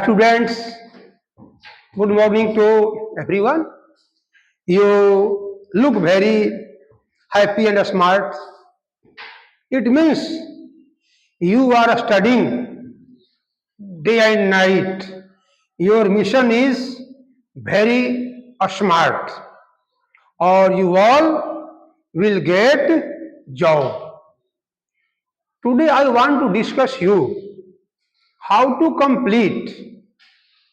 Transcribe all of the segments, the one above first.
Students, good morning to everyone. You look very happy and smart. It means you are studying day and night. Your mission is very smart, or you all will get job. Today I want to discuss you how to complete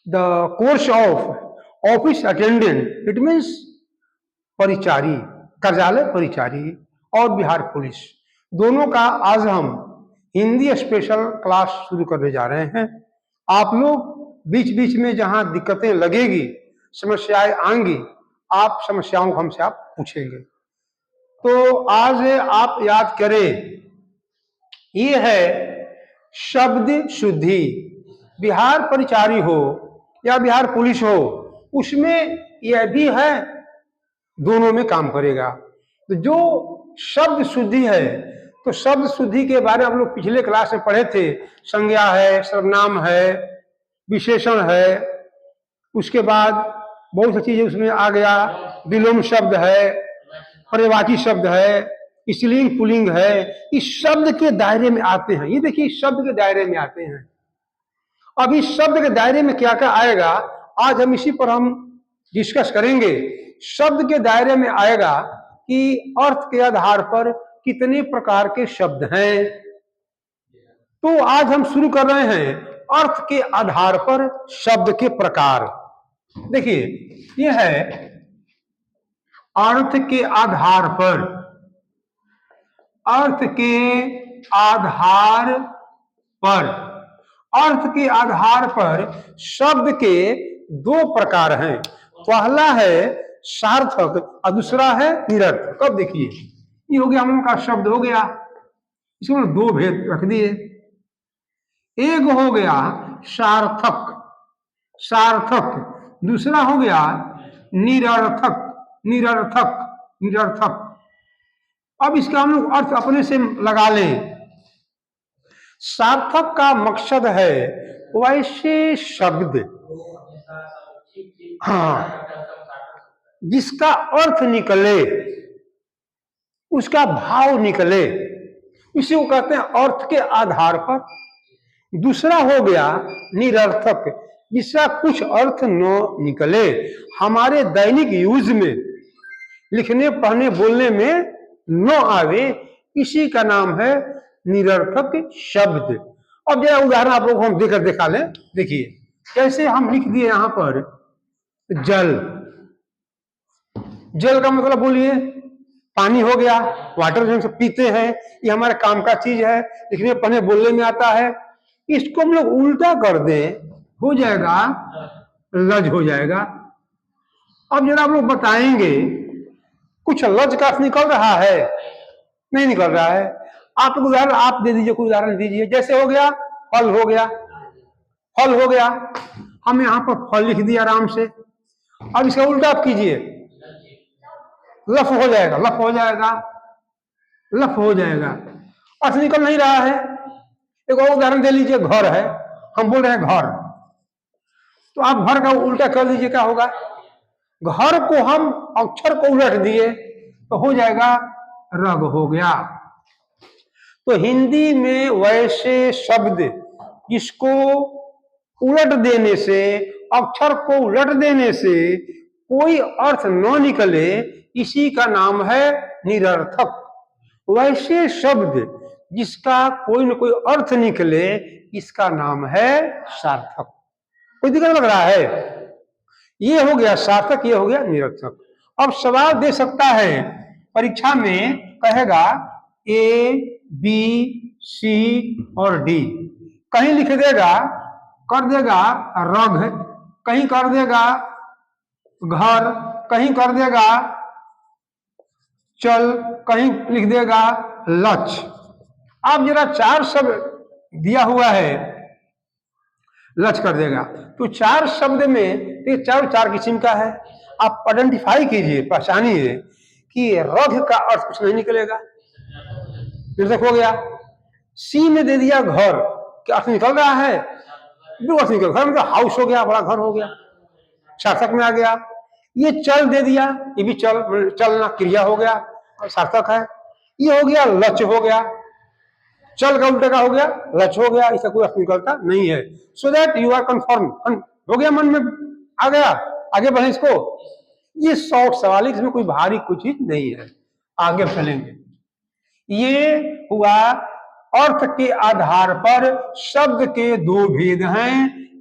the course of office attendant. It means परिचारी, कार्यालय परिचारी और Bihar police दोनों का आज हम Hindi special class शुरू करने जा रहे हैं। आप लोग बीच बीच में जहां दिक्कतें लगेगी, समस्याएं आएंगी, आप समस्याओं को हमसे आप पूछेंगे। तो आज आप याद करें, ये है शब्द शुद्धि। बिहार परिचारी हो या बिहार पुलिस हो, उसमें यह भी है, दोनों में काम करेगा। तो जो शब्द शुद्धि है, तो शब्द शुद्धि के बारे में हम लोग पिछले क्लास में पढ़े थे। संज्ञा है, सर्वनाम है, विशेषण है, उसके बाद बहुत सी चीजें उसमें आ गया। विलोम शब्द है, पर्यायवाची शब्द है, स्त्रीलिंग पुल्लिंग है। इस शब्द के दायरे में आते हैं। ये देखिए, शब्द के दायरे में आते हैं। अब इस शब्द के दायरे में क्या क्या आएगा, आज हम इसी पर हम डिस्कस करेंगे। शब्द के दायरे में आएगा कि अर्थ के आधार पर कितने प्रकार के शब्द हैं। तो आज हम शुरू कर रहे हैं अर्थ के आधार पर शब्द के प्रकार। देखिए, यह है अर्थ के आधार पर, अर्थ के आधार पर, अर्थ के आधार पर शब्द के दो प्रकार हैं। पहला है सार्थक और दूसरा है निरर्थक। अब देखिए, ये हो गया हम का शब्द हो गया, इसमें दो भेद रख दिए। एक हो गया सार्थक, सार्थक, दूसरा हो गया निरर्थक, निरर्थक, निरर्थक। अब इसका हम लोग अर्थ अपने से लगा लें। सार्थक का मकसद है वैसे शब्द, हाँ, जिसका अर्थ निकले, उसका भाव निकले, इसी को कहते हैं अर्थ के आधार पर। दूसरा हो गया निरर्थक, जिसका कुछ अर्थ न निकले, हमारे दैनिक यूज में, लिखने पढ़ने बोलने में न आवे, इसी का नाम है निरर्थक शब्द। अब जरा उदाहरण आप लोग हम देकर दिखा लें। देखिए कैसे हम लिख दिए यहां पर जल। जल का मतलब बोलिए पानी हो गया, वाटर जो हम पीते हैं, ये हमारे काम का चीज है, लिखने पढ़ने बोलने में आता है। इसको हम लोग उल्टा कर दें, हो जाएगा लज, हो जाएगा। अब जरा आप लोग बताएंगे, कुछ लज का अर्थ निकल रहा है? नहीं निकल रहा है। आप उदाहरण आप दे दीजिए, कोई उदाहरण दीजिए। जैसे हो गया फल, हो गया फल, हो गया, हम यहां पर फल लिख दिया आराम से। अब इसका उल्टा आप कीजिए, लफ हो जाएगा, लफ हो जाएगा, लफ हो जाएगा, अर्थ निकल नहीं रहा है। एक और उदाहरण दे लीजिए, घर है, हम बोल रहे हैं घर, तो आप घर का उल्टा कर दीजिए, क्या होगा? घर को हम अक्षर को उलट दिए तो हो जाएगा रग, हो गया। तो हिंदी में वैसे शब्द जिसको उलट देने से, अक्षर को उलट देने से कोई अर्थ न निकले, इसी का नाम है निरर्थक। वैसे शब्द जिसका कोई न कोई अर्थ निकले, इसका नाम है सार्थक। कोई दिक्कत लग रहा है? ये हो गया सार्थक, ये हो गया निरर्थक। अब सवाल दे सकता है परीक्षा में, कहेगा ए बी सी और डी, कहीं लिख देगा, कर देगा रग, कहीं कर देगा घर, कहीं कर देगा चल, कहीं लिख देगा लच। आप जरा चार शब्द दिया हुआ है, लच कर देगा। तो चार शब्द में ये चार किस्म का है। आप आइडेंटिफाई कीजिए, पहचानिए कि रग का अर्थ कुछ नहीं निकलेगा, निरर्थक हो गया। सी में दे दिया घर, क्या अर्थ निकल रहा है? दो अर्थ निकल, घर मतलब हाउस हो गया, बड़ा घर हो गया, सार्थक में आ गया। ये चल दे दिया, ये भी चल, चलना क्रिया हो गया, सार्थक है। ये हो गया लक्ष्य हो गया, चल का उल्टे का हो गया लक्ष्य हो गया, इसका कोई अर्थ निकलता नहीं है। So that you are confirm, हो गया, मन में आ गया, आगे बढ़े इसको। ये शॉर्ट सवाल है, इसमें कोई भारी कुछ चीज नहीं है, आगे चलेंगे। ये हुआ अर्थ के आधार पर शब्द के दो भेद हैं,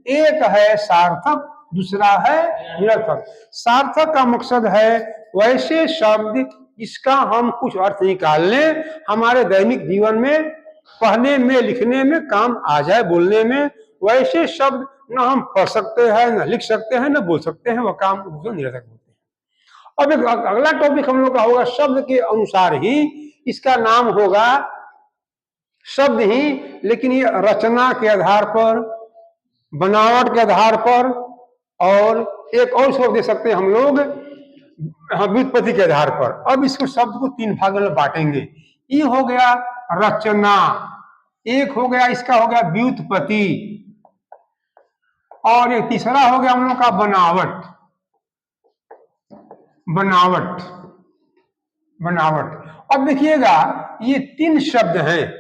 एक है सार्थक, दूसरा है निरर्थक। सार्थक का मकसद है वैसे शब्द जिसका हम कुछ अर्थ निकाल लें, हमारे दैनिक जीवन में पढ़ने में लिखने में काम आ जाए, बोलने में। वैसे शब्द न हम पढ़ सकते हैं, न लिख सकते हैं, न बोल सकते हैं, वह काम निरर्थक होते हैं। अब एक अगला टॉपिक हम लोग का होगा शब्द के अनुसार ही, इसका नाम होगा शब्द ही, लेकिन ये रचना के आधार पर, बनावट के आधार पर, और एक और शब्द दे सकते हैं हम लोग व्युत्पत्ति के आधार पर। अब इसको शब्द को तीन भागों में बांटेंगे। ये हो गया रचना, एक हो गया इसका हो गया व्युत्पत्ति, और एक तीसरा हो गया हम लोग का बनावट। बनावट बनावट अब देखिएगा, ये तीन शब्द हैं।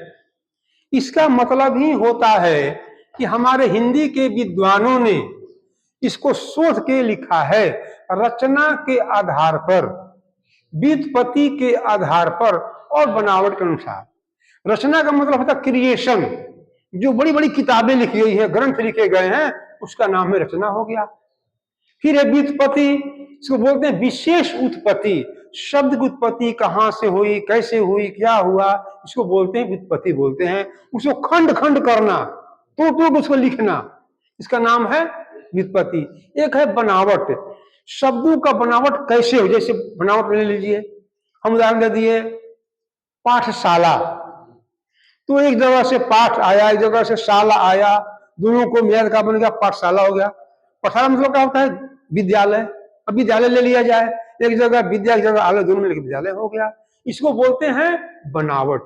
इसका मतलब ही होता है कि हमारे हिंदी के विद्वानों ने इसको सोच के लिखा है रचना के आधार पर, व्युत्पत्ति के आधार पर और बनावट के अनुसार। रचना का मतलब होता है क्रिएशन, जो बड़ी बड़ी किताबें लिखी गई है, ग्रंथ लिखे गए हैं, उसका नाम है रचना हो गया। फिर है व्युत्पत्ति, इसको बोलते हैं विशेष उत्पत्ति, शब्द की उत्पत्ति कहां से हुई, कैसे हुई, क्या हुआ, इसको बोलते हैं व्युत्पत्ति बोलते हैं। उसको खंड खंड करना, तो उसको लिखना, इसका नाम है व्युत्पत्ति। एक है बनावट, शब्दों का बनावट कैसे हो, जैसे बनावट ले लीजिए, हम उदाहरण दे दिए पाठशाला, तो एक जगह से पाठ आया, एक जगह से शाला आया, दोनों को मिला का बन गया पाठशाला हो गया। पाठशाला मतलब क्या होता है? विद्यालय। अब विद्यालय ले लिया जाए, एक जगह विद्या, एक जगह आलय, दोनों मिलकर विद्यालय हो गया। इसको बोलते हैं बनावट।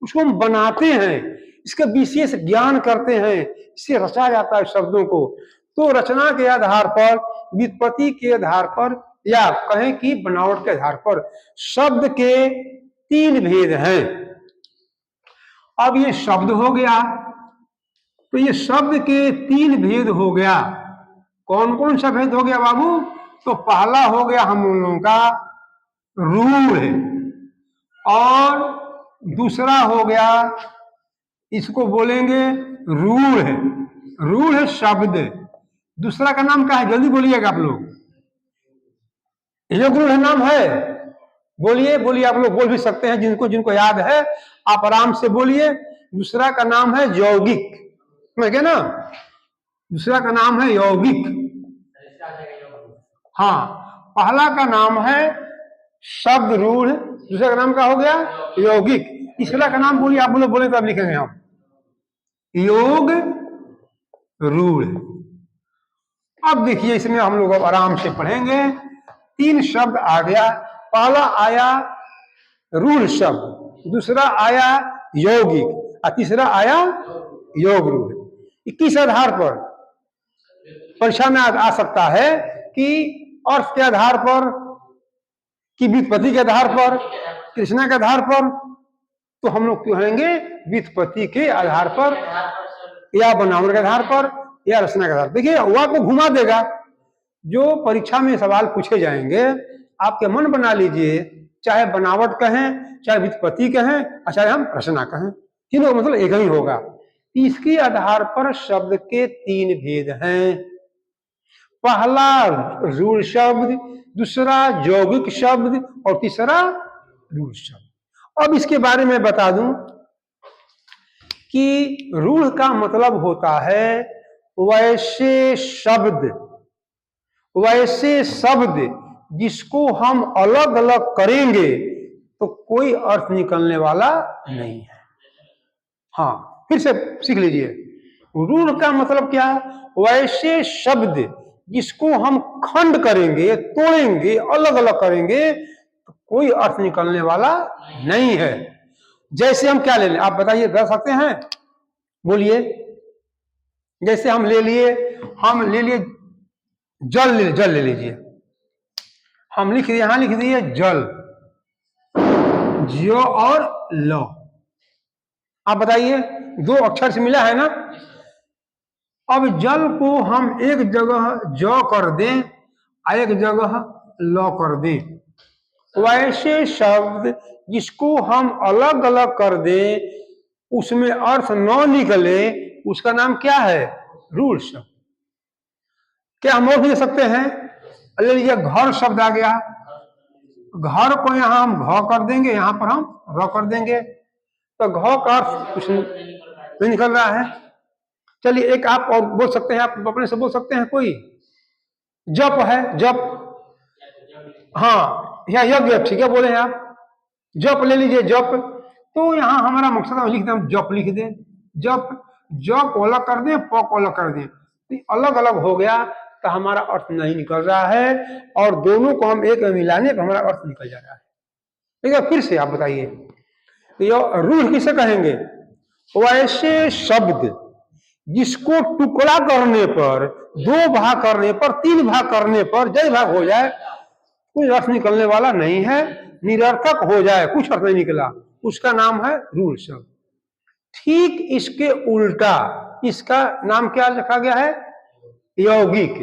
उसको हम बनाते हैं, इसका विशेष ज्ञान करते हैं, इससे रचा जाता है शब्दों को। तो रचना के आधार पर, व्युत्पत्ति के आधार पर, या कहें कि बनावट के आधार पर शब्द के तीन भेद हैं। अब ये शब्द हो गया, तो ये शब्द के तीन भेद हो गया। कौन कौन सा भेद हो गया बाबू? तो पहला हो गया हम लोगों का रूढ़, और दूसरा हो गया, इसको बोलेंगे रूढ़। रूढ़ शब्द, दूसरा का नाम क्या है? जल्दी बोलिएगा आप लोग, ये रूढ़ नाम है, बोलिए बोलिए, आप लोग बोल भी सकते हैं, जिनको जिनको याद है आप आराम से बोलिए। दूसरा का नाम है यौगिक, समझ गए ना? दूसरा का नाम है यौगिक। हाँ, पहला का नाम है शब्द रूढ़, दूसरा का नाम क्या हो गया? यौगिक। तीसरा का नाम बोलिए, आप लोग बोले तो अब लिखेंगे हम योग रूढ़। अब देखिए, इसमें हम लोग आराम से पढ़ेंगे। तीन शब्द आ गया, पहला आया रूढ़ शब्द, दूसरा आया यौगिक, और तीसरा आया योग रूढ़। किस आधार पर परीक्षा में आ सकता है? कि अर्थ के आधार पर, कि व्युत्पत्ति के आधार पर, कृष्णा के आधार पर। तो हम लोग क्यों कहेंगे? व्युत्पत्ति के आधार पर, या बनावट के आधार पर, या रचना के आधार पर। देखिए, वो आपको घुमा देगा। जो परीक्षा में सवाल पूछे जाएंगे, आपके मन बना लीजिए, चाहे बनावट कहें, चाहे व्युत्पत्ति कहें, और चाहे हम रचना कहें, तीनों का मतलब एक ही होगा। इसके आधार पर शब्द के तीन भेद हैं। पहला रूढ़ शब्द, दूसरा यौगिक शब्द, और तीसरा रूढ़ शब्द। अब इसके बारे में बता दूं कि रूढ़ का मतलब होता है वैसे शब्द जिसको हम अलग अलग करेंगे तो कोई अर्थ निकलने वाला नहीं है। हाँ, फिर से सीख लीजिए। रूढ़ का मतलब क्या? वैसे शब्द जिसको हम खंड करेंगे, तोड़ेंगे, अलग अलग करेंगे तो कोई अर्थ निकलने वाला नहीं है। जैसे हम क्या ले लें, आप बताइए, कर सकते हैं? बोलिए। जैसे हम ले लिए जल ले लीजिए। हम यहां लिख दिए जल, ज्यो और लो। आप बताइए, दो अक्षर से मिला है ना। अब जल को हम एक जगह ज कर दें, एक जगह ल कर दें। वैसे शब्द जिसको हम अलग अलग कर दें, उसमें अर्थ न निकले, उसका नाम क्या है? रूढ़ शब्द। क्या हम और भी दे सकते हैं? ले लीजिए, घर शब्द आ गया। घर को यहां हम घ कर देंगे, यहां पर हम र कर देंगे, तो घ का अर्थ कुछ नहीं निकल रहा है। चलिए, एक आप और बोल सकते हैं, आप अपने से बोल सकते हैं कोई। जप है, जप। हाँ, या यज्ञ, ठीक है, बोले हैं आप। जप ले लीजिए, जप। तो यहां हमारा मकसद है, लिख दें, हम जप लिख दें। जप, ज को अलग कर दें, प को अलग कर दें, तो अलग अलग हो गया, तो हमारा अर्थ नहीं निकल रहा है, और दोनों को हम एक में मिलाने पर हमारा अर्थ निकल जा रहा है। ठीक, फिर से आप बताइए, तो रूढ़ किसे कहेंगे? वैसे शब्द जिसको टुकड़ा करने पर, दो भाग करने पर, तीन भाग करने पर, जय भाग हो जाए, कोई अर्थ निकलने वाला नहीं है, निरर्थक हो जाए, कुछ अर्थ नहीं निकला, उसका नाम है रूढ़ शब्द। ठीक इसके उल्टा इसका नाम क्या रखा गया है? यौगिक।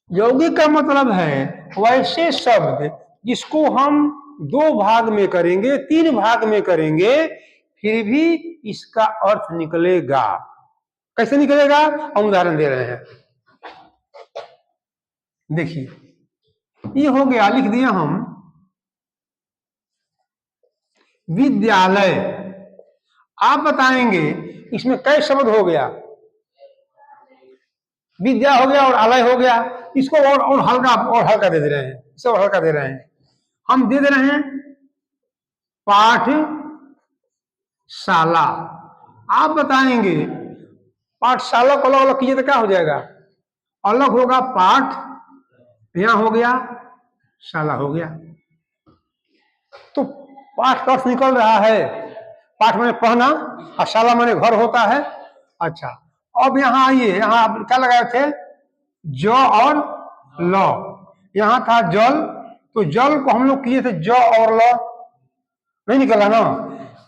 यौगिक का मतलब है वैसे शब्द जिसको हम दो भाग में करेंगे, तीन भाग में करेंगे, फिर भी इसका अर्थ निकलेगा। कैसे निकलेगा? हम उदाहरण दे रहे हैं। देखिए, ये हो गया, लिख दिया हम विद्यालय। आप बताएंगे इसमें कई शब्द हो गया, विद्या हो गया और आलय हो गया, इसको और हल्का दे रहे हैं, इसे और हल्का दे रहे हैं। हम दे रहे हैं पाठशाला। आप बताएंगे पाठशाला को अलग अलग कीजिए तो क्या हो जाएगा? अलग होगा पाठ, यहां हो गया शाला हो गया, तो पाठ का अर्थ निकल रहा है। पाठ मैंने पढ़ना और शाला मैंने घर होता है। अच्छा, अब यहां आइए, यहां आप क्या लगाए थे? ज और ल। यहां था जल, तो जल को हम लोग किए थे ज और ल, नहीं निकला ना।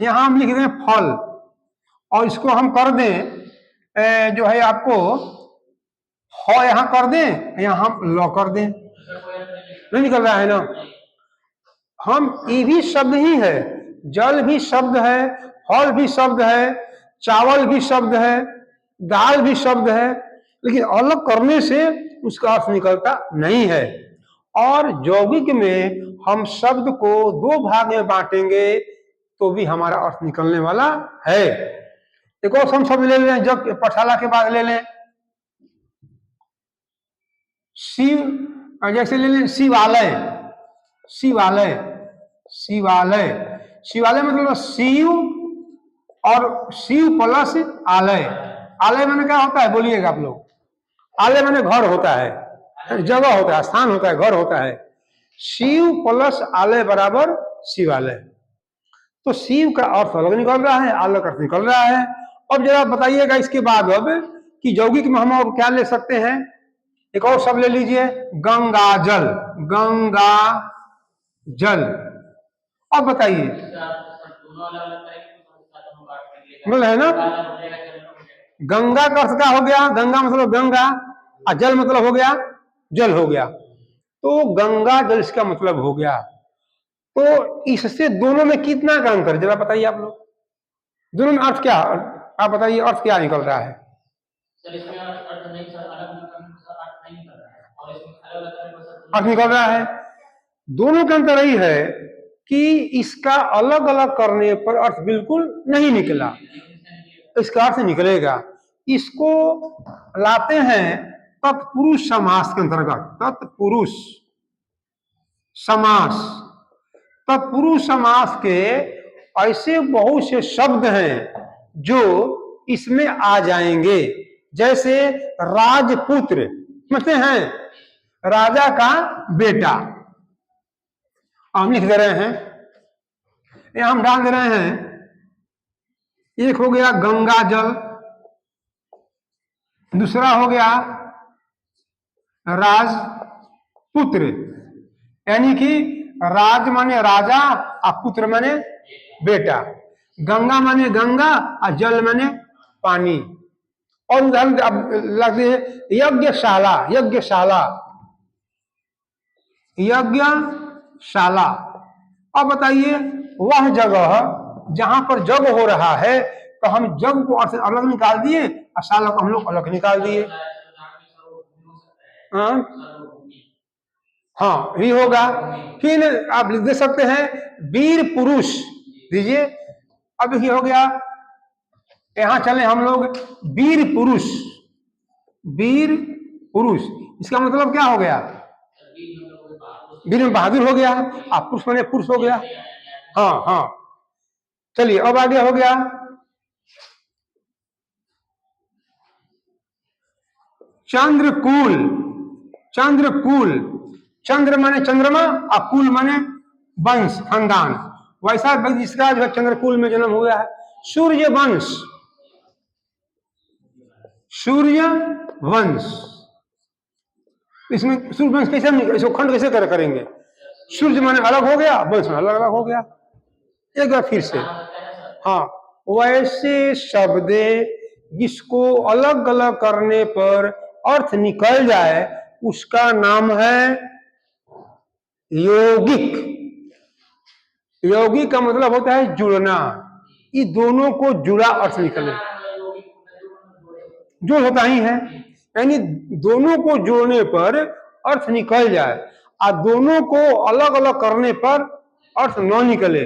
यहां हम लिख दें फल, और इसको हम कर दें जो है आपको ह यहां कर दें, यहां हम ल कर दें, नहीं निकल रहा है ना। हम ये भी शब्द ही है, जल भी शब्द है, फल भी शब्द है, चावल भी शब्द है, दाल भी शब्द है, लेकिन अलग करने से उसका अर्थ निकलता नहीं है। और यौगिक में हम शब्द को दो भाग में बांटेंगे तो भी हमारा अर्थ निकलने वाला है। एक और हम शब्द ले लें, जब पाठशाला के बाद ले लें शिव, जैसे ले लें शिवालय। शिवालय, शिवालय, शिवालय मतलब शिव और शिव प्लस आलय। आलय मैंने क्या होता है? बोलिएगा आप लोग। आलय मैंने घर होता है, जगह होता है, स्थान होता है, घर होता है। शिव प्लस आलय बराबर शिवालय। तो शिव का अर्थ अलग निकल रहा है, आलय का अर्थ निकल रहा है। अब जरा बताइएगा इसके बाद अब कि यौगिक में हम और क्या ले सकते हैं? एक और शब्द ले लीजिए, गंगा जल। गंगा जल। अब बताइए, मिल है ना। गंगा का अर्थ क्या हो गया? गंगा मतलब गंगा, और जल मतलब हो गया जल हो गया, तो गंगा जल इसका मतलब हो गया। तो इससे दोनों में कितना का अंतर जरा बताइए आप लोग। दोनों में अर्थ क्या, आप बताइए अर्थ क्या निकल रहा है? अर्थ निकल रहा है, दोनों का अंतर यही है कि इसका अलग अलग करने पर अर्थ बिल्कुल नहीं निकला, इसका अर्थ निकलेगा। इसको लाते हैं तत्पुरुष समास के अंतर्गत। तत्पुरुष समास, तत्पुरुष समास के ऐसे बहुत से शब्द हैं जो इसमें आ जाएंगे, जैसे राजपुत्र, समझते हैं, राजा का बेटा। हम लिख दे रहे हैं, यहां हम डाल दे रहे हैं एक हो गया गंगा जल, दूसरा हो गया राजपुत्र, यानी कि राज माने राजा और पुत्र माने बेटा, गंगा माने गंगा और जल माने पानी। और उदाहरण अब लगते हैं यज्ञशाला, यज्ञशाला, यज्ञशाला। अब बताइए वह जगह जहां पर जग हो रहा है, तो हम जग को अलग निकाल दिए और शाला को हम लोग अलग निकाल दिए। हाँ ये होगा। फिर आप लिख दे सकते हैं वीर पुरुष, दीजिए। अब ये हो गया, यहां चले हम लोग वीर पुरुष, वीर पुरुष, इसका मतलब क्या हो गया? वीर में बहादुर हो गया, आप पुरुष माने पुरुष हो गया। हाँ हाँ, चलिए अब आगे हो गया चंद्रकुल, चंद्रकुल, चंद्र माने चंद्रमा और कुल माने वंश, खानदान। वैसा जिसका जो चंद्रकुल में जन्म हुआ है। सूर्य वंश, सूर्य वंश, इसमें सूर्य वंश कैसे इसको खंड कैसे करेंगे? सूर्य माने अलग हो गया, वंश में अलग अलग हो गया। एक बार फिर से, हाँ, वैसे शब्द जिसको अलग अलग करने पर अर्थ निकल जाए उसका नाम है यौगिक। यौगिक का मतलब होता है जुड़ना, ये दोनों को जुड़ा अर्थ निकले, जोड़ होता ही है, यानी दोनों को जोड़ने पर अर्थ निकल जाए और दोनों को अलग अलग करने पर अर्थ न निकले,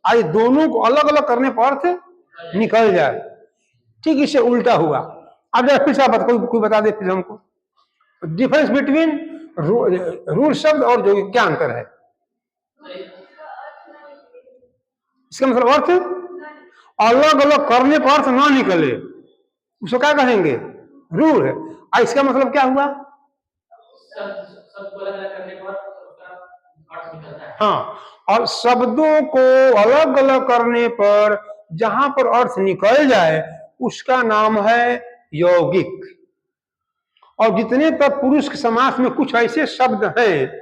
और दोनों को अलग अलग करने पर अर्थ निकल जाए। ठीक इससे उल्टा हुआ। अब जरा फिर से कोई बता दे फिर हमको डिफरेंस बिटवीन रूल शब्द और जो क्या अंतर है? इसका मतलब अर्थ अलग अलग करने पर अर्थ ना निकले, उसको क्या कहेंगे? रूल है। और इसका मतलब क्या हुआ? हाँ, और शब्दों को अलग अलग करने पर जहां पर अर्थ निकल जाए उसका नाम है यौगिक। और जितने तक पुरुष के समास में कुछ ऐसे शब्द हैं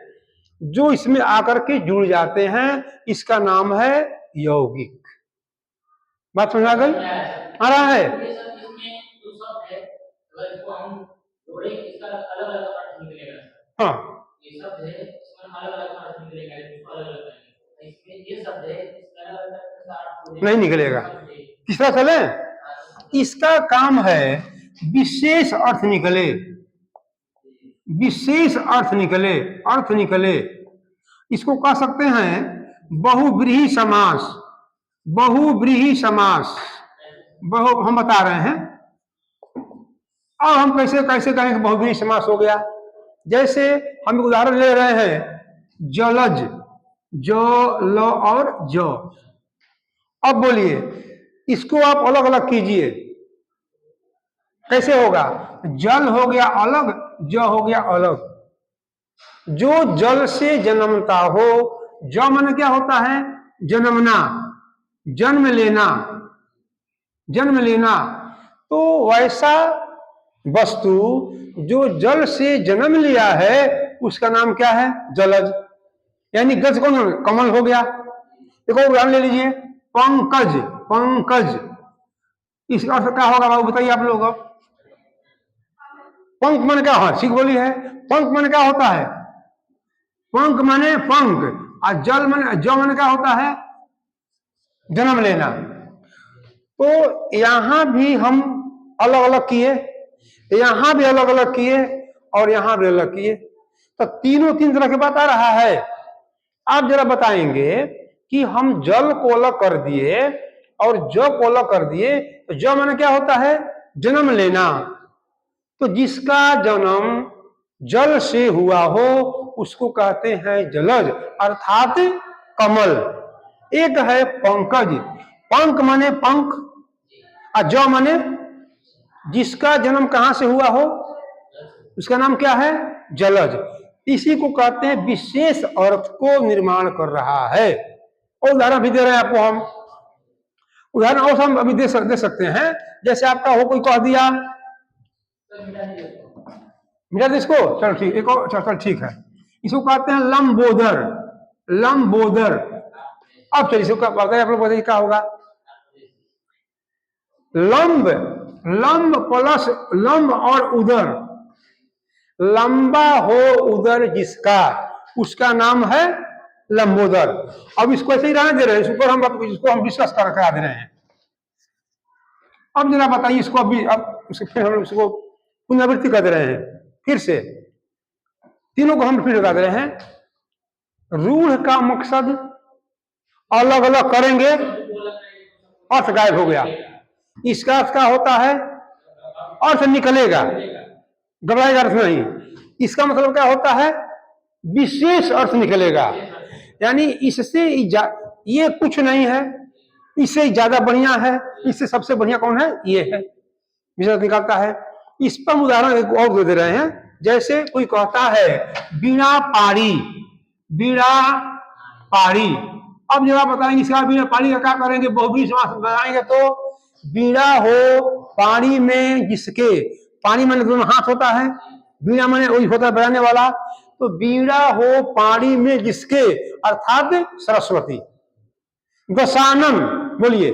जो इसमें आकर के जुड़ जाते हैं, इसका नाम है यौगिक। बात समझ आ गई? आ रहा है? हाँ, नहीं निकलेगा। तीसरा चले, इसका काम है विशेष अर्थ निकले, विशेष अर्थ निकले, अर्थ निकले। इसको कह सकते हैं बहुव्रीहि समास, बहुव्रीहि समास। बहु हम बता रहे हैं, और हम कैसे कैसे कहें कि बहुव्रीहि समास हो गया। जैसे हम उदाहरण ले रहे हैं जलज, जो लो और जो। अब बोलिए इसको आप अलग अलग कीजिए, कैसे होगा? जल हो गया अलग, जो हो गया अलग। जो जल से जन्मता हो, जो मन क्या होता है? जन्मना, जन्म लेना, जन्म लेना। तो वैसा वस्तु जो जल से जन्म लिया है उसका नाम क्या है? जलज। यानी गज कौन? कमल हो गया। देखो उदाहरण ले लीजिए पंकज, पंकज, इसका अर्थ क्या होगा बाबू बताइए आप लोग। पंख मन क्या है? ठीक बोली है। पंख मन क्या होता है? पंख माने पंख, और जल मन, जो मन क्या होता है? जन्म लेना। तो यहां भी हम अलग अलग किए, यहां भी अलग अलग किए और यहां भी अलग किए, तो तीनों तीन तरह की बात आ रहा है। आप जरा बताएंगे कि हम जल को अलग कर दिए और जो को अलग कर दिए, तो जो माने क्या होता है? जन्म लेना। तो जिसका जन्म जल से हुआ हो उसको कहते हैं जलज, अर्थात कमल। एक है पंकज, पंख माने पंख, और जो माने जिसका जन्म कहां से हुआ हो उसका नाम क्या है? जलज। इसी को कहते हैं विशेष अर्थ को निर्माण कर रहा है। और उदाहरण भी दे रहे हैं आपको हम, उदाहरण और हम अभी दे सकते हैं। जैसे आपका हो कोई कह दिया मिटा दे इसको, चलो ठीक, एक और चल ठीक है। इसको कहते हैं लंबोदर, लंबोदर। अब चलिए इसको बताइए, आप लोग बताइए क्या होगा। लंब, लंब प्लस लंब और उदर, लंबा हो उदर जिसका, उसका नाम है लंबोदर। अब इसको ऐसे ही रहने दे रहे हैं, इसको हम डिस्कस करा दे रहे हैं। अब जरा बताइए इसको, अभी अब फिर हम इसको पुनरावृत्ति कर दे रहे हैं फिर से, तीनों को हम फिर लगा दे रहे हैं। रूढ़ का मकसद अलग अलग करेंगे, अर्थ गायब हो गया। इसका अर्थ क्या होता है, अर्थ निकलेगा, घबराएगा अर्थ नहीं। इसका मतलब क्या होता है, विशेष अर्थ निकलेगा, यानी इससे ये कुछ नहीं है, इससे ज्यादा बढ़िया है, इससे सबसे बढ़िया कौन है, ये है, विशेष निकलता है। इस पर उदाहरण एक और दे रहे हैं। जैसे कोई कहता है बीणा पारी, बीणा पारी। अब जरा बताएंगे इसका बीणा पारी का क्या करेंगे, बहुब्रीहि समास बनाएंगे तो बीणा हो पानी में जिसके, पानी में दोनों हाथ होता है, बीणा में वही होता है बजाने वाला, तो बीणा हो पानी में जिसके अर्थात सरस्वती। दशानन बोलिए,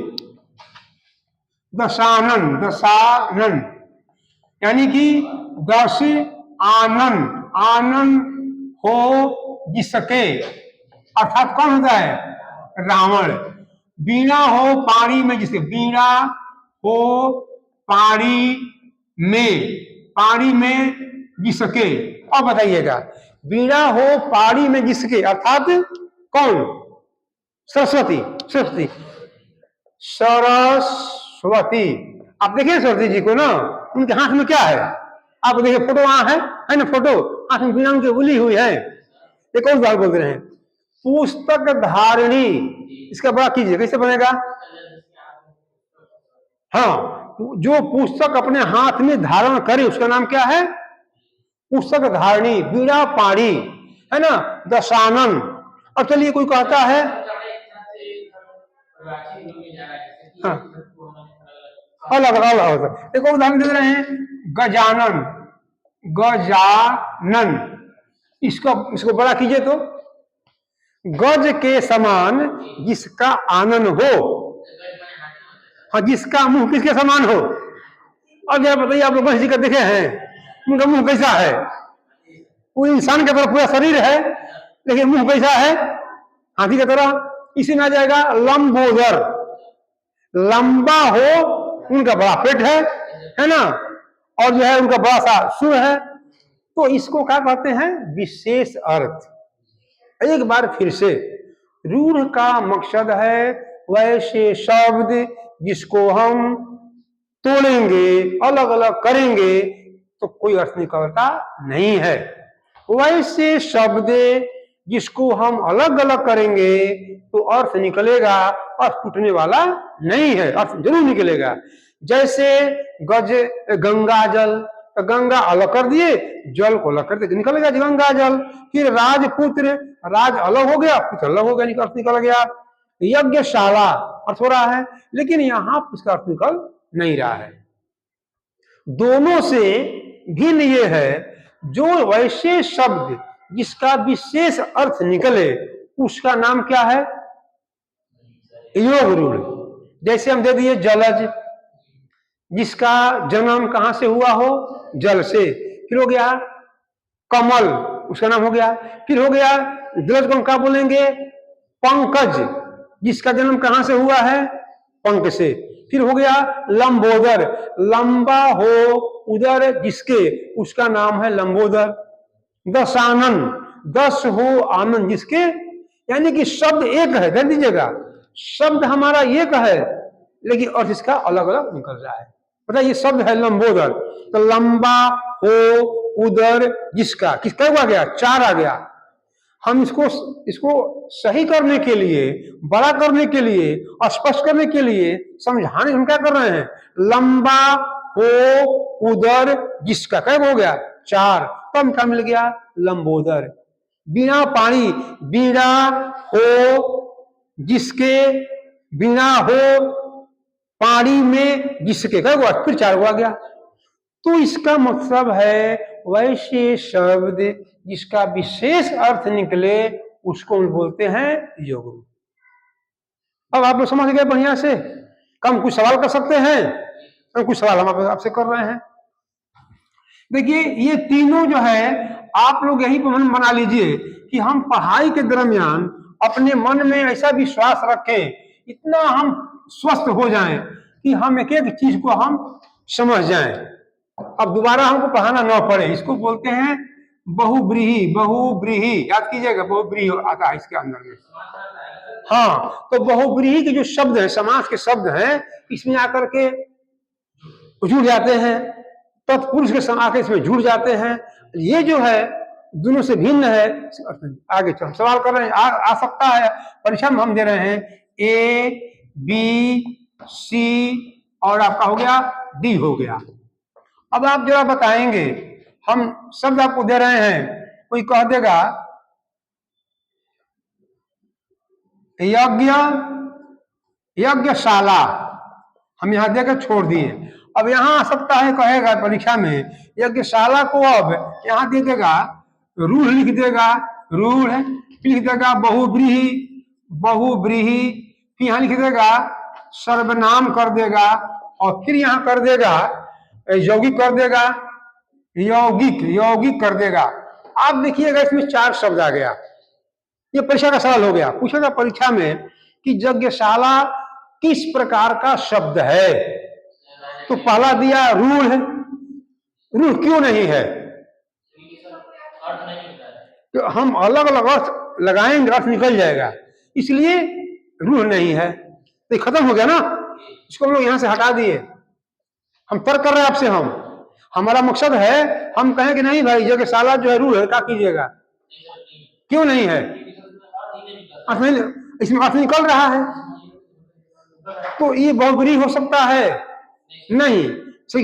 दशानन, दशानन यानी कि दश आनंद, आनंद हो जिसके अर्थात कौन होता है, रावण। बीणा हो पानी में जिसके, बीणा हो पानी में जिसके। अब बताइएगा, बीणा हो पानी में जिसके अर्थात कौन, सरस्वती, सरस्वती, सरस्वती। आप देखिए सरस्वती जी को ना, उनके हाथ में क्या है, आप देखिए फोटो वहां है ना, फोटो हाथ में बीणा उनकी उली हुई है। एक और बात बोल रहे हैं, पुस्तक धारणी, इसका बड़ा कीजिए कैसे बनेगा। हाँ, जो पुस्तक अपने हाथ में धारण करे उसका नाम क्या है, पुस्तक धारणी। बीणा पाणी है ना, दशानन। अब चलिए कोई कहता है, हाँ, अलग अलग होता। एक और उदाहरण दे रहे हैं, गजानन, गजानन। इसको बड़ा कीजिए तो, गज के समान जिसका आनन हो, हाँ, जिसका मुंह किसके समान हो। अब जरा बताइए, आप लोग गणेश जी का देखे हैं, उनका मुंह कैसा है, वो इंसान के तरह पूरा शरीर है, लेकिन मुंह कैसा है, हाथी की तरह। इसी में आ जाएगा लंबोदर, लंबा हो, उनका बड़ा पेट है ना, और जो है उनका बड़ा सा सुर है, तो इसको क्या कहते हैं, विशेष अर्थ। एक बार फिर से, रूढ़ का मकसद है वैसे शब्द जिसको हम तोड़ेंगे, अलग अलग करेंगे तो कोई अर्थ निकलता नहीं है। वैसे शब्द जिसको हम अलग अलग करेंगे तो अर्थ निकलेगा, अर्थ टूटने वाला नहीं है, अर्थ जरूर निकलेगा। जैसे गंगा जल, तो गंगा अलग कर दिए, जल को अलग कर दिए, निकल गया गंगा जल। फिर राजपुत्र, राज अलग हो गया, पुत्र अलग हो गया, अर्थ निकल गया। यज्ञशाला अर्थ हो रहा है, लेकिन यहां उसका अर्थ निकल नहीं रहा है। दोनों से भिन्न ये है, जो वैसे शब्द जिसका विशेष अर्थ निकले उसका नाम क्या है, योग रूढ़। जैसे हम दे दिए जलज, जिसका जन्म कहां से हुआ हो, जल से। फिर हो गया कमल, उसका नाम हो गया। फिर हो गया जलज को हम क्या बोलेंगे, पंकज, जिसका जन्म कहां से हुआ है, पंख से। फिर हो गया लंबोदर, लंबा हो उदर जिसके, उसका नाम है लंबोदर। दशानन, दस हो आनंद जिसके, यानी कि शब्द एक है, ध्यान दीजिएगा, शब्द हमारा एक है, लेकिन अर्थ इसका अलग अलग निकल रहा है। पता ये शब्द है लंबोदर, तो लंबा हो उदर जिसका, किसका हुआ गया, चार आ गया। हम इसको सही करने के लिए, बड़ा करने के लिए, स्पष्ट करने के लिए, समझाने हम क्या कर रहे हैं, लंबा हो उदर जिसका, क्या हो गया, चार, कम क्या मिल गया, लंबोदर। बीणा पाणी, बीणा हो जिसके, बीणा हो पानी में जिसके कई गो फिर 4 गो आ गया। तो इसका मतलब है वैसे शब्द जिसका विशेष अर्थ निकले उसको हम बोलते हैं योग रूप। अब आप लोग समझ गए बढ़िया से। हम कुछ सवाल कर सकते हैं? हम कुछ सवाल हम आपसे कर रहे हैं। देखिए ये तीनों जो है आप लोग यही मन बना लीजिए कि हम पढ़ाई के दरमियान अपने मन में ऐसा विश्वास रखें, इतना हम स्वस्थ हो जाएं कि हम एक एक चीज को हम समझ जाएं, अब दोबारा हमको पढ़ाना ना पड़े। इसको बोलते हैं बहुब्रीही। बहुब्रीही याद कीजिएगा, बहुब्रीही आता है इसके अंदर में। हाँ, तो बहुब्रीही के जो शब्द है, समास के शब्द हैं, इसमें आकर के जुड़ जाते हैं, तत्पुरुष के आके इसमें जुड़ जाते हैं। ये जो है दोनों से भिन्न है। आगे चल सवाल कर रहे हैं, आ सकता है। परीक्षा में हम दे रहे हैं ए बी सी और आपका हो गया डी हो गया। अब आप जरा बताएंगे, हम शब्द आपको दे रहे हैं, कोई कह देगा यज्ञ, यज्ञशाला, हम यहां देकर छोड़ दिए। अब यहां आ सकता है कहेगा परीक्षा में यज्ञशाला को अब यहां दे देगा रूढ़ लिख देगा, रूढ़ लिख देगा बहुब्रीही, बहुब्रीही, फिर यहां लिख देगा सर्वनाम कर देगा और फिर यहां कर देगा यौगिक कर देगा, यौगिक, यौगिक कर देगा। आप देखिएगा इसमें 4 शब्द आ गया। ये परीक्षा का सवाल हो गया, पूछेगा परीक्षा में कि यज्ञशाला किस प्रकार का शब्द है? तो पहला दिया रूढ़। रूढ़ क्यों नहीं है? तो हम अलग अलग अर्थ लगाएंगे, अर्थ निकल जाएगा, इसलिए रूढ़ नहीं है। तो खत्म हो गया ना, इसको हम लोग यहां से हटा दिए। हम तर्क कर रहे हैं आपसे, हमारा मकसद है हम कहें कि नहीं भाई यज्ञशाला जो है रूढ़ है, क्या कीजिएगा? क्यों नहीं है? अर्थ नहीं, इसमें अर्थ निकल रहा है। तो ये बहुब्री हो सकता है नहीं,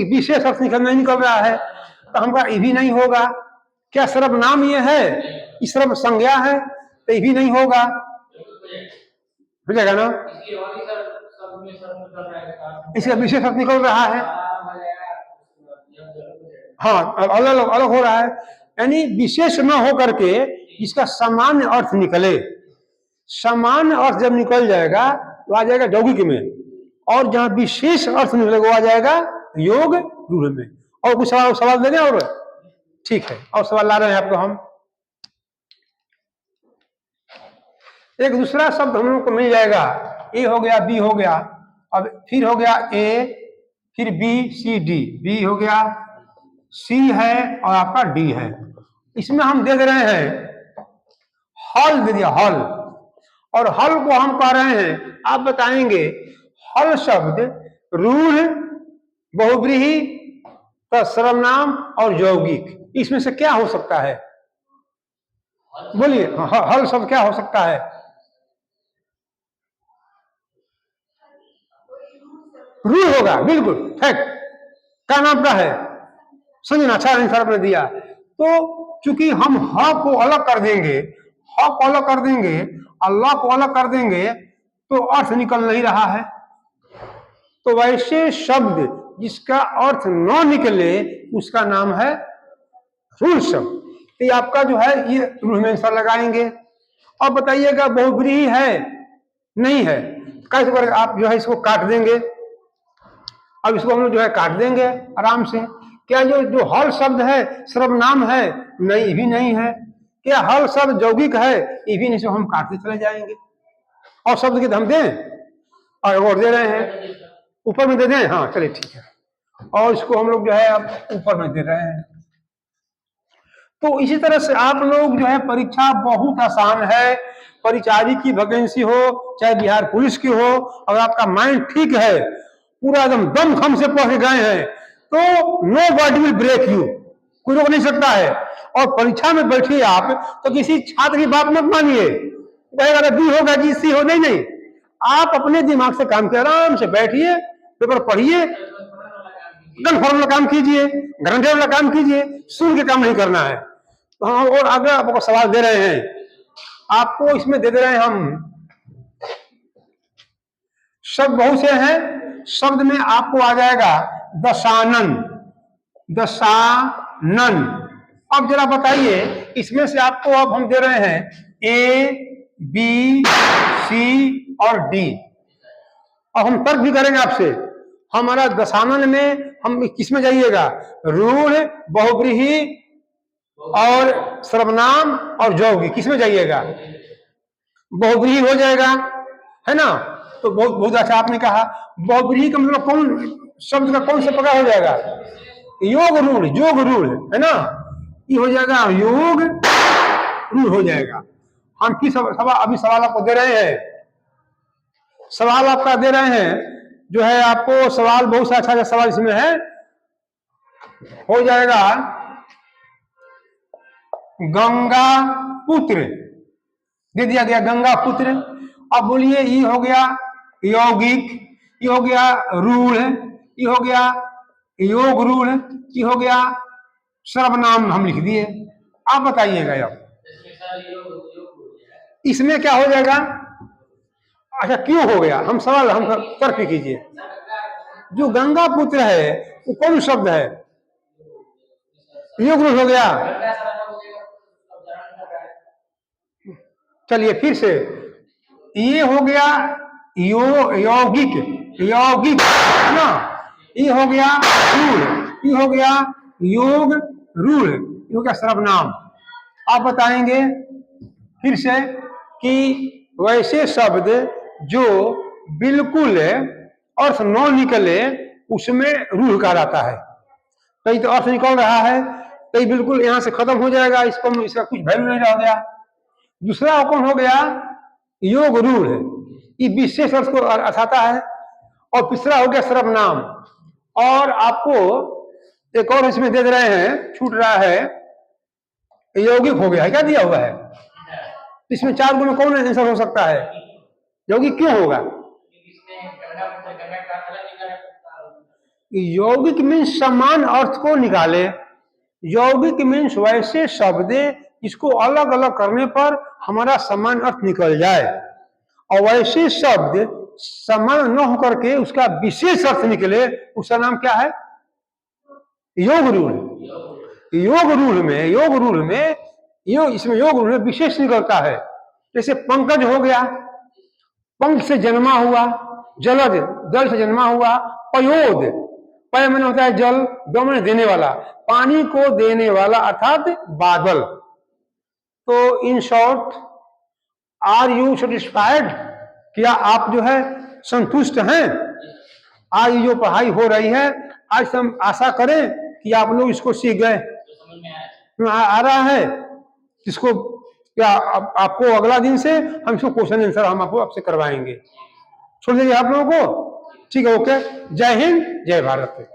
विशेष अर्थ नहीं निकल रहा है, तो हमारा ये भी नहीं होगा। क्या सर्वनाम ये है? इस सर्व संज्ञा है, तो ये भी नहीं होगा, हो जाएगा ना? इसका विशेष अर्थ निकल रहा है, हाँ अलग अलग हो रहा है। यानी विशेष न हो करके इसका सामान्य अर्थ निकले। सामान्य अर्थ जब निकल जाएगा तो आ जाएगा यौगिक में, और जहां विशेष अर्थ निकलेगा वो आ जाएगा योग रूढ़ में। और कुछ सवाल दे दें? और ठीक है, और सवाल ला रहे हैं आपको हम। एक दूसरा शब्द हम लोग को मिल जाएगा, ए हो गया, बी हो गया, अब फिर हो गया ए, फिर बी सी डी, बी हो गया, सी है और आपका डी है। इसमें हम दे रहे हैं हल, दे दिया हल, और हल को हम कह रहे हैं, आप बताएंगे हल शब्द रूढ़, बहुब्रीही, सर्वनाम और यौगिक, इसमें से क्या हो सकता है? बोलिए, हल शब्द क्या हो सकता है? रूढ़ होगा, बिल्कुल फैक्ट। क्या नाम का है? संजना। अच्छा आंसर आपने दिया। तो चूंकि हम ह को अलग कर देंगे, ह को अलग कर देंगे, अल्लाह को अलग कर देंगे, तो अर्थ निकल नहीं रहा है। तो वैसे शब्द जिसका अर्थ न निकले उसका नाम है रूढ़ शब्द। तो ये आपका जो है ये रूढ़ में आंसर लगाएंगे। अब बताइएगा बहुब्रीही है नहीं है, कैसे करेंगे? आप जो है इसको काट देंगे। अब इसको हम लोग जो है काट देंगे आराम से। क्या जो हल शब्द है सर्वनाम है? नहीं, ये भी नहीं है। क्या हल शब्द यौगिक है? ये भी नहीं, से हम काटते चले जाएंगे। और शब्द के हम दें, और दे रहे हैं, ऊपर में दे दें, हाँ चलिए ठीक है। और इसको हम लोग जो है अब ऊपर में दे रहे हैं। तो इसी तरह से आप लोग जो है, परीक्षा बहुत आसान है। परिचारी की वैकेंसी हो चाहे बिहार पुलिस की हो, अगर आपका माइंड ठीक है, पूरा एकदम दम खम से पढ़ के गए हैं, तो nobody will break you, कोई रोक नहीं सकता है। और परीक्षा में बैठिए आप, तो किसी छात्र की बात मत मानिए, कहेगा बी होगा जी सी हो, नहीं नहीं, आप अपने दिमाग से काम करिए, आराम से बैठिए, पेपर पढ़िए, कन्फर्म वाला काम कीजिए, गारंटी वाला काम कीजिए, सुन के काम नहीं करना है। तो हम और आगे आपको सवाल दे रहे हैं, आपको इसमें दे रहे हैं हम, शब्द बहुत से हैं, शब्द में आपको आ जाएगा दशानन, दशानन। अब जरा बताइए, इसमें से आपको अब हम दे रहे हैं ए, बी, सी और डी। अब हम तर्क भी करेंगे आपसे। हमारा दशानन में हम किसमें जाइएगा? रूढ़, बहुव्रीहि और सर्वनाम और यौगिक, किसमें जाइएगा? बहुव्रीहि हो जाएगा, है ना? तो बहुत अच्छा आपने कहा। बहुव्रीहि का मतलब कौन शब्द का कौन सा प्रकार हो जाएगा? योग रूढ़, योग रूढ़, है ना? ये हो जाएगा योग रूढ़ हो जाएगा। हम किस सवाल अभी सवाल आपको दे रहे हैं, सवाल आपका दे रहे हैं जो है आपको सवाल बहुत सा अच्छा सवाल इसमें है, हो जाएगा गंगा पुत्र, दे दिया गया गंगा पुत्र। अब बोलिए ये हो गया यौगिक, ये हो गया रूढ़, ये हो गया योग रूढ़, ये हो गया सर्वनाम हम लिख दिए। आप बताइएगा अब इसमें क्या हो जाएगा? अच्छा क्यों हो गया? हम सवाल हम तर्क कीजिए। जो गंगा पुत्र है वो कौन शब्द है? योग रूढ़ हो गया। चलिए फिर से, ये हो गया यौगिक, यौगिक ना, ये हो गया रूढ़, ये हो गया योग रूढ़, ये हो गया सर्वनाम। आप बताएंगे फिर से कि वैसे शब्द जो बिल्कुल अर्थ न निकले उसमें रूढ़ कहा जाता है। कहीं तो अर्थ निकल रहा है, कहीं बिल्कुल यहां से खत्म हो जाएगा, इसको इसका कुछ वैल्यू नहीं रह गया। दूसरा कौन हो गया? योग रूढ़, ये विशेष अर्थ को दर्शाता है। और तीसरा हो गया सर्वनाम। और आपको एक और इसमें दे रहे हैं, छूट रहा है, यौगिक हो गया है। क्या दिया हुआ है? इसमें चार गुण में कौन आंसर हो सकता है? यौगिक क्यों होगा? यौगिक मीन्स समान अर्थ को निकाले। यौगिक मीन्स वैसे शब्द इसको अलग अलग करने पर हमारा समान अर्थ निकल जाए, और वैसे शब्द समान न होकर के उसका विशेष अर्थ निकले, उसका नाम क्या है? योग रूढ़। योग रूढ़ में इसमें योग रूढ़ में विशेष निकलता है। जैसे पंकज हो गया, पंख से जन्मा हुआ, जलद जल से जन्मा हुआ, पयोद, पय मैंने होता है जल, दो मैंने देने वाला, पानी को देने वाला अर्थात बादल। तो in short, are you satisfied? क्या आप जो है संतुष्ट हैं? आज जो पढ़ाई हो रही है, आज हम आशा करें कि आप लोग इसको सीख गए, आ रहा है इसको। क्या आपको अगला दिन से हम इसको क्वेश्चन आंसर हम आपसे करवाएंगे। छोड़ दीजिए आप लोगों को, ठीक है? ओके, जय हिंद, जय भारत।